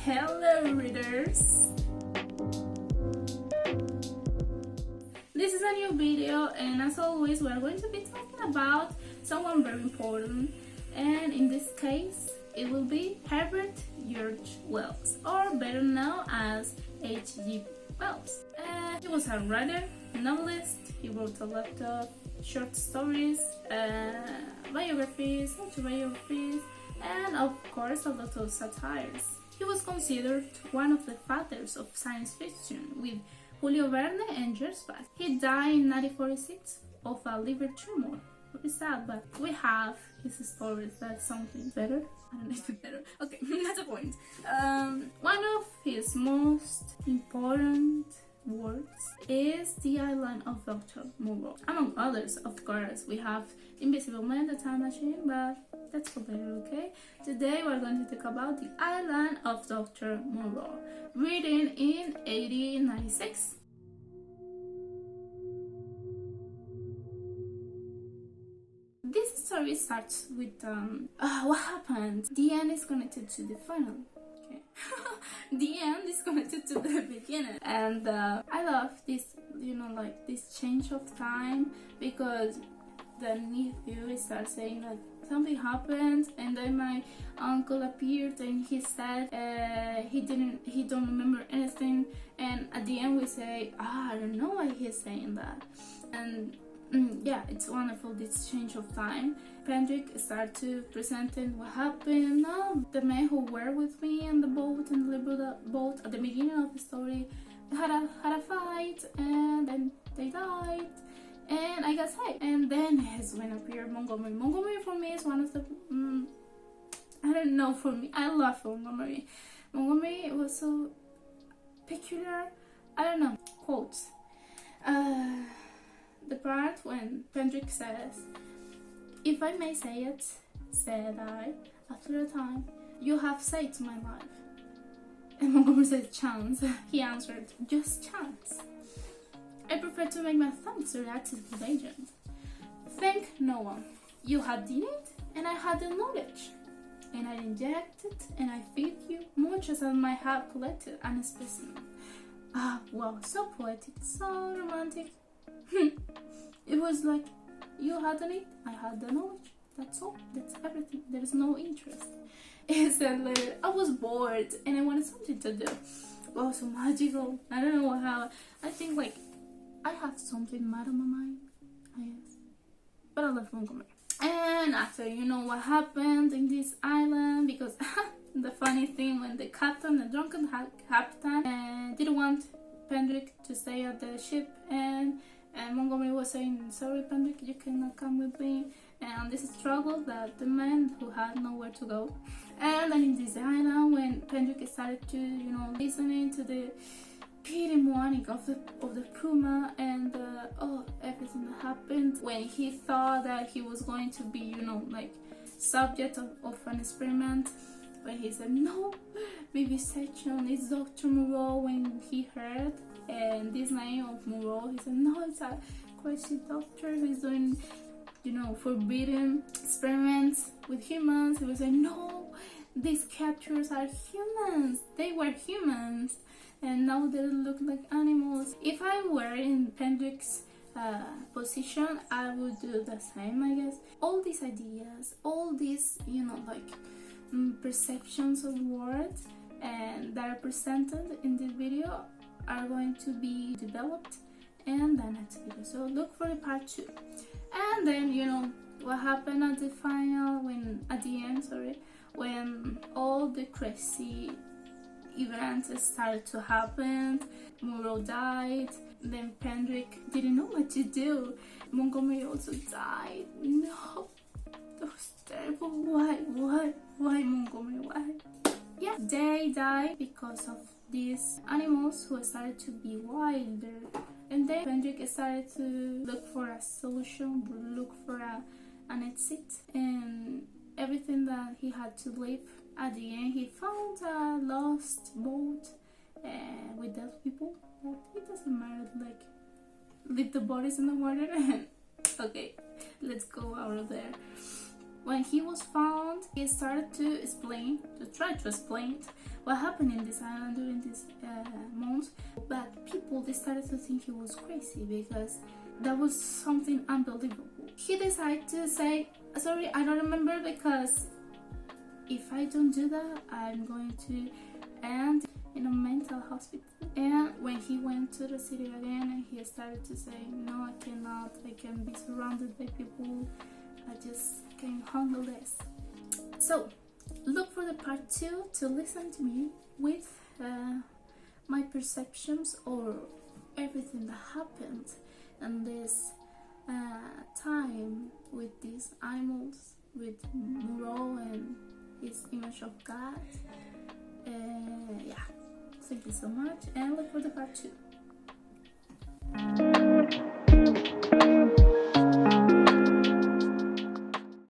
Hello readers! This is a new video, and as always we are going to be talking about someone very important, and in this case it will be Herbert George Wells, or better known as H.G. Wells. He was a writer, novelist. He wrote a lot of short stories, biographies, autobiographies, and of course a lot of satires. He was considered one of the fathers of science fiction, with Julio Verne and George Sand. He died in 1946 of a liver tumor. Very sad, but we have his stories. That's something better. I don't know if it's better. Okay, that's the point. One of his most important works is The Island of Dr. Moreau. Among others, of course, we have Invisible Man, The Time Machine, but that's for later, okay? Today we're going to talk about The Island of Dr. Moreau, written in 1896. This story starts with what happened. The end is connected to the final. Okay. The end is connected to the beginning, and I love this, like this change of time, because the nephew starts saying that something happened, and then my uncle appeared and he said he don't remember anything, and at the end we say, I don't know why he's saying that. And yeah, it's wonderful, this change of time. Pendrick started to presenting what happened. The men who were with me in the boat, and the boat at the beginning of the story, had a fight, and then they died, and I got saved. And then is when appeared Montgomery. Montgomery for me is one of the I don't know, for me, I love Montgomery. Montgomery was so peculiar. I don't know. Quotes. The part when Pendrick says, "If I may say it, said I, after a time, you have saved my life." And Montgomery said, "Chance." He answered, "Just chance. I prefer to make my thanks to the active agent. Thank no one. You had the need, and I had the knowledge. And I injected, and I feed you, much as I might have collected an specimen." Ah, wow, so poetic, so romantic. It was like, you had the need, I had the knowledge. That's all. That's everything. There is no interest. He said later, I was bored and I wanted something to do. Wow, so magical. I don't know how. I think like I have something mad on my mind, I guess. But I love Montgomery. And after, what happened in this island, because the funny thing, when the drunken captain, didn't want Pendrick to stay at the ship, and Montgomery was saying, "Sorry, Pendrick, you cannot come with me." And this struggle that the men who had nowhere to go. And then in this island, when Pendrick started to, listening to the pity moaning of the puma, and everything that happened, when he thought that he was going to be, like subject of an experiment, when he said, "No, vivisection is Dr. Moreau," when he heard and this name of Moreau, he said, "No, it's a crazy doctor who's doing, forbidden experiments with humans." He was like, "No, these captures are humans. They were humans, and now they look like animals." If I were in Pendrick's position, I would do the same, I guess. All these ideas, all these, perceptions of words and that are presented in this video are going to be developed in the next video, so look for the part 2. And then what happened at the final, when all the crazy events started to happen. Moreau died, then Pendrick didn't know what to do. Montgomery also died. No, that was terrible. Why Montgomery? Why? Yeah, they died because of these animals who started to be wilder. And then Pendrick started to look for a solution, look for an exit, and everything that he had to leave. At the end, he found a lost boat with dead people. But it doesn't matter, like, leave the bodies in the water and okay, let's go out of there. when he was found, he started to try to explain what happened in this island during this month. But people, they started to think he was crazy because that was something unbelievable. He decided to say, sorry, I don't remember, because if I don't do that, I'm going to end in a mental hospital. And when he went to the city again, he started to say, no, I cannot, I can be surrounded by people, I just can't handle this. So look for the part 2 to listen to me with my perceptions or everything that happened in this time with these animals, with Moreau and his image of God. Yeah, thank you so much, and look for the part 2.